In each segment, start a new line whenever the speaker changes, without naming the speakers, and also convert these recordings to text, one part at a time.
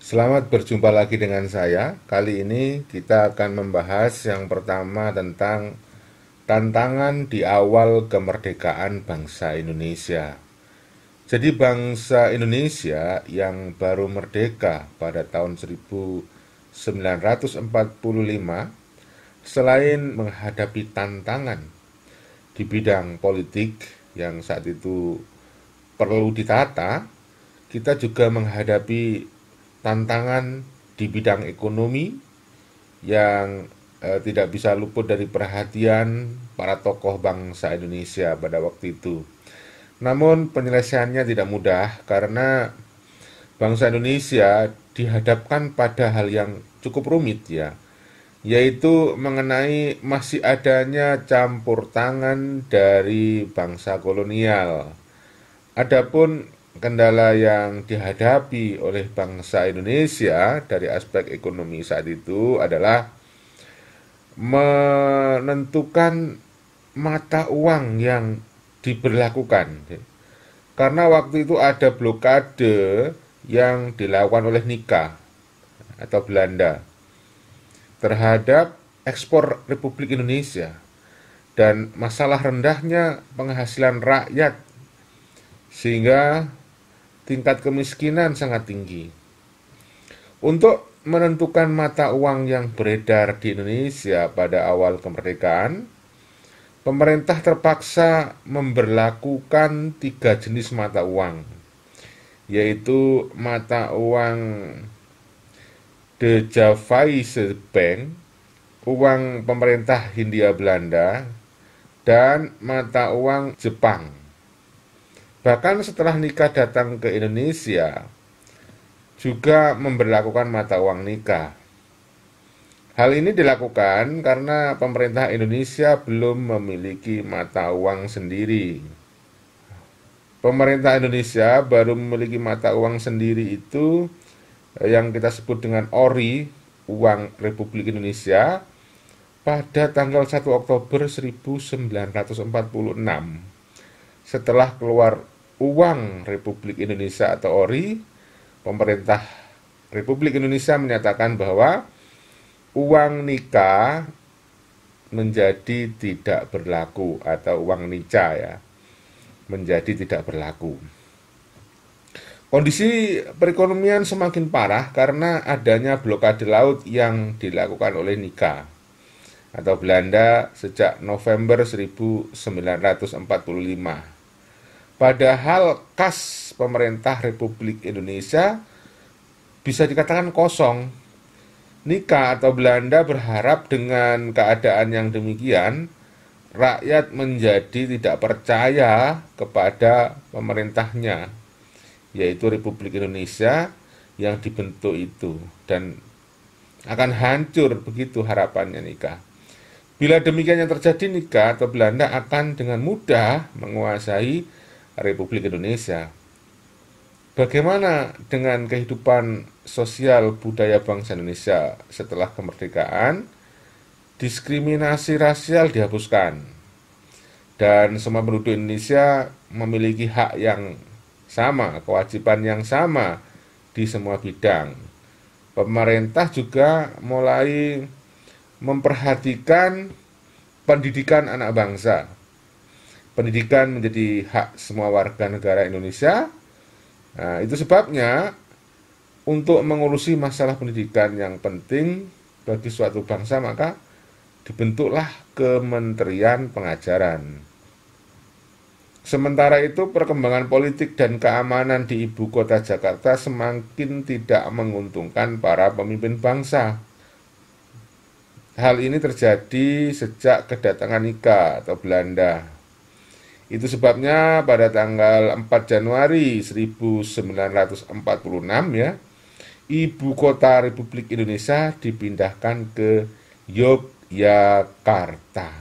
Selamat berjumpa lagi dengan saya. Kali ini kita akan membahas yang pertama tentang tantangan di awal kemerdekaan bangsa Indonesia. Jadi bangsa Indonesia yang baru merdeka pada tahun 1945, selain menghadapi tantangan di bidang politik yang saat itu perlu ditata, kita juga menghadapi tantangan di bidang ekonomi yang tidak bisa luput dari perhatian para tokoh bangsa Indonesia pada waktu itu. Namun penyelesaiannya tidak mudah karena bangsa Indonesia dihadapkan pada hal yang cukup rumit ya, yaitu mengenai masih adanya campur tangan dari bangsa kolonial. Adapun kendala yang dihadapi oleh bangsa Indonesia dari aspek ekonomi saat itu adalah menentukan mata uang yang diberlakukan. Karena waktu itu ada blokade yang dilakukan oleh Nika atau Belanda terhadap ekspor Republik Indonesia dan masalah rendahnya penghasilan rakyat sehingga tingkat kemiskinan sangat tinggi. Untuk menentukan mata uang yang beredar di Indonesia pada awal kemerdekaan, pemerintah terpaksa memberlakukan 3 jenis mata uang, yaitu mata uang De Javise Bank, uang pemerintah Hindia Belanda, dan mata uang Jepang. Bahkan setelah Nika datang ke Indonesia, juga memberlakukan mata uang Nika. Hal ini dilakukan karena pemerintah Indonesia belum memiliki mata uang sendiri. Pemerintah Indonesia baru memiliki mata uang sendiri itu yang kita sebut dengan ORI, Uang Republik Indonesia, pada tanggal 1 Oktober 1946. Setelah keluar uang Republik Indonesia atau ORI, pemerintah Republik Indonesia menyatakan bahwa uang Nika menjadi tidak berlaku atau uang Nica ya, menjadi tidak berlaku. Kondisi perekonomian semakin parah karena adanya blokade laut yang dilakukan oleh Nika atau Belanda sejak November 1945. Padahal kas pemerintah Republik Indonesia bisa dikatakan kosong. Nika atau Belanda berharap dengan keadaan yang demikian, rakyat menjadi tidak percaya kepada pemerintahnya, yaitu Republik Indonesia yang dibentuk itu, dan akan hancur begitu harapannya Nika. Bila demikian yang terjadi, Nika atau Belanda akan dengan mudah menguasai Republik Indonesia. Bagaimana dengan kehidupan sosial budaya bangsa Indonesia setelah kemerdekaan? Diskriminasi rasial dihapuskan dan semua penduduk Indonesia memiliki hak yang sama, kewajiban yang sama di semua bidang. Pemerintah juga mulai memperhatikan pendidikan anak bangsa. Pendidikan menjadi hak semua warga negara Indonesia. Nah, itu sebabnya untuk mengurusi masalah pendidikan yang penting bagi suatu bangsa, maka dibentuklah Kementerian Pengajaran. Sementara itu, perkembangan politik dan keamanan di ibu kota Jakarta semakin tidak menguntungkan para pemimpin bangsa. Hal ini terjadi sejak kedatangan Nika atau Belanda. Itu sebabnya pada tanggal 4 Januari 1946 ya, ibu kota Republik Indonesia dipindahkan ke Yogyakarta.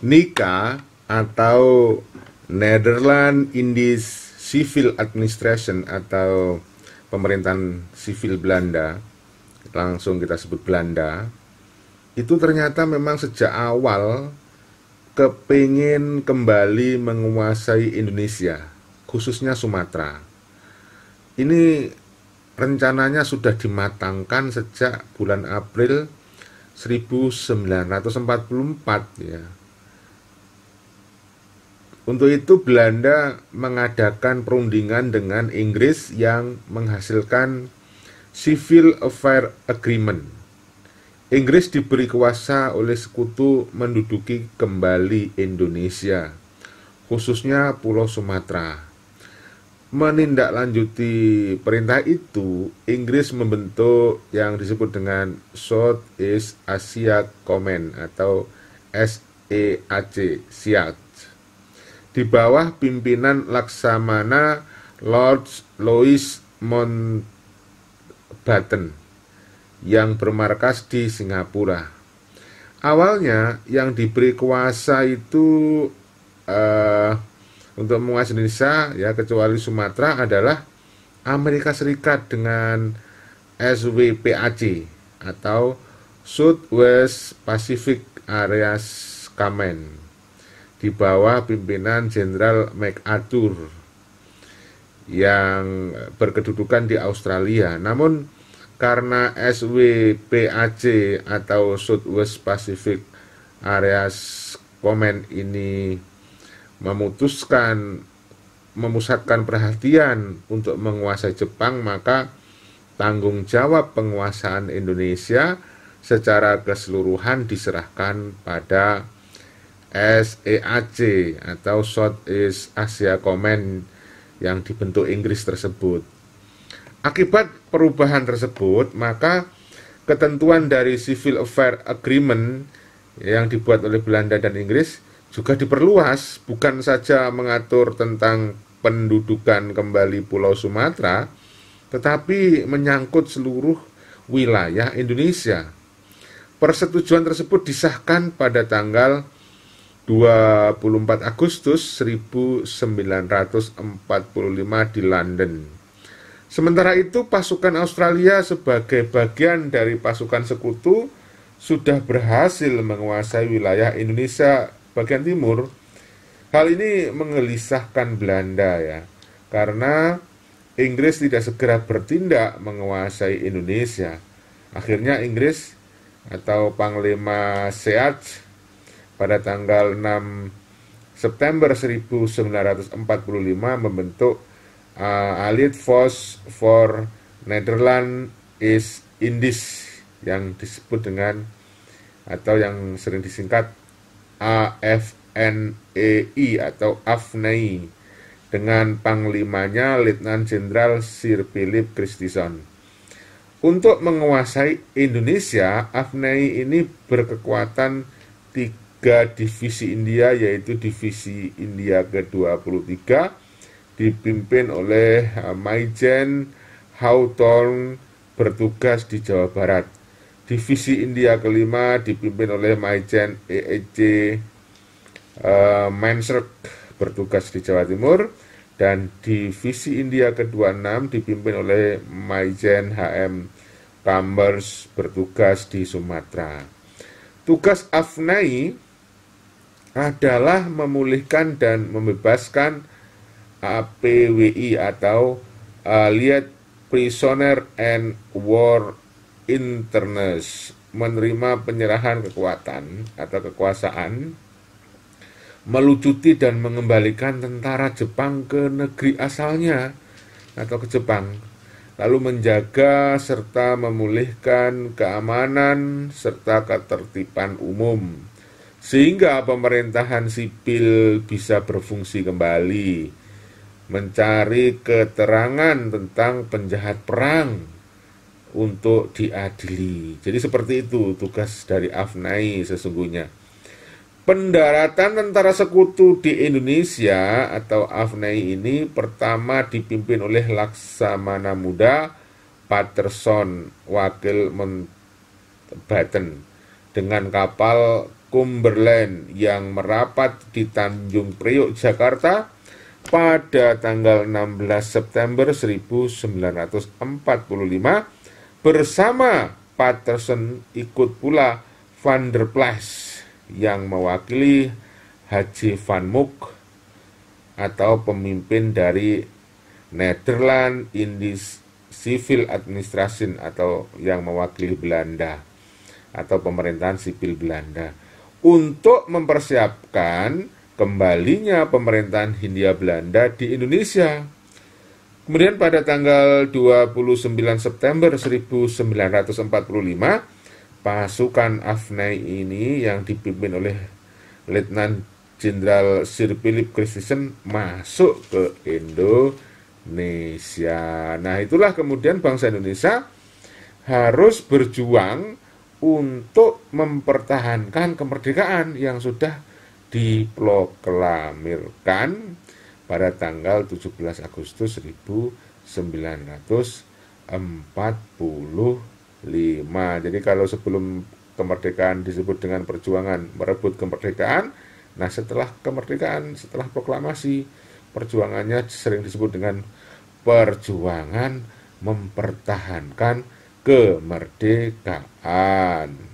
Nika atau Netherlands Indies Civil Administration atau pemerintahan sivil Belanda, langsung kita sebut Belanda, itu ternyata memang sejak awal kepingin kembali menguasai Indonesia, khususnya Sumatera. Ini rencananya sudah dimatangkan sejak bulan April 1944 ya. Untuk itu Belanda mengadakan perundingan dengan Inggris yang menghasilkan Civil Affair Agreement. Inggris diberi kuasa oleh sekutu menduduki kembali Indonesia, khususnya Pulau Sumatera. Menindaklanjuti perintah itu, Inggris membentuk yang disebut dengan Southeast Asia Command atau SEAC, SEAC, di bawah pimpinan Laksamana Lord Louis Mountbatten yang bermarkas di Singapura. Awalnya yang diberi kuasa itu untuk menguasai Indonesia ya, kecuali Sumatera, adalah Amerika Serikat dengan SWPAC atau Southwest Pacific Areas Command di bawah pimpinan Jenderal MacArthur yang berkedudukan di Australia. Namun karena SWPAC atau Southwest Pacific Areas Command ini memusatkan perhatian untuk menguasai Jepang, maka tanggung jawab penguasaan Indonesia secara keseluruhan diserahkan pada SEAC atau Southeast Asia Command yang dibentuk Inggris tersebut. Akibat perubahan tersebut, maka ketentuan dari Civil Affair Agreement yang dibuat oleh Belanda dan Inggris juga diperluas, bukan saja mengatur tentang pendudukan kembali Pulau Sumatera, tetapi menyangkut seluruh wilayah Indonesia. Persetujuan tersebut disahkan pada tanggal 24 Agustus 1945 di London. Sementara itu, pasukan Australia sebagai bagian dari pasukan sekutu sudah berhasil menguasai wilayah Indonesia bagian timur. Hal ini menggelisahkan Belanda ya, karena Inggris tidak segera bertindak menguasai Indonesia. Akhirnya Inggris atau Panglima SEAC pada tanggal 6 September 1945 membentuk Allied Force for Netherlands East Indies yang disebut dengan atau yang sering disingkat AFNEI atau AFNEI dengan panglimanya Letnan Jenderal Sir Philip Christison. Untuk menguasai Indonesia, AFNEI ini berkekuatan 3 divisi India, yaitu Divisi India ke-23 dipimpin oleh Maijen Hawthorne bertugas di Jawa Barat. Divisi India ke-5 dipimpin oleh Maijen E.E.C. Mansert bertugas di Jawa Timur, dan Divisi India ke-26 dipimpin oleh Maijen H.M. Chambers bertugas di Sumatera. Tugas AFNEI adalah memulihkan dan membebaskan APWI atau Allied Prisoner and War Interns, menerima penyerahan kekuatan atau kekuasaan, melucuti dan mengembalikan tentara Jepang ke negeri asalnya atau ke Jepang, lalu menjaga serta memulihkan keamanan serta ketertiban umum, sehingga pemerintahan sipil bisa berfungsi kembali, mencari keterangan tentang penjahat perang untuk diadili. Jadi seperti itu tugas dari AFNEI sesungguhnya. Pendaratan tentara sekutu di Indonesia atau AFNEI ini pertama dipimpin oleh Laksamana Muda Patterson Wakil Mountbatten dengan kapal Cumberland yang merapat di Tanjung Priok, Jakarta pada tanggal 16 September 1945. Bersama Patterson ikut pula Van der Plas yang mewakili Haji Van Mook atau pemimpin dari Netherlands Indies Civil Administration atau yang mewakili Belanda atau pemerintahan sipil Belanda untuk mempersiapkan kembalinya pemerintahan Hindia Belanda di Indonesia. Kemudian pada tanggal 29 September 1945, pasukan AFNI ini yang dipimpin oleh Letnan Jenderal Sir Philip Christensen masuk ke Indonesia. Nah, itulah kemudian bangsa Indonesia harus berjuang untuk mempertahankan kemerdekaan yang sudah diproklamirkan pada tanggal 17 Agustus 1945. Jadi kalau sebelum kemerdekaan disebut dengan perjuangan merebut kemerdekaan, nah setelah kemerdekaan, setelah proklamasi, perjuangannya sering disebut dengan perjuangan mempertahankan kemerdekaan.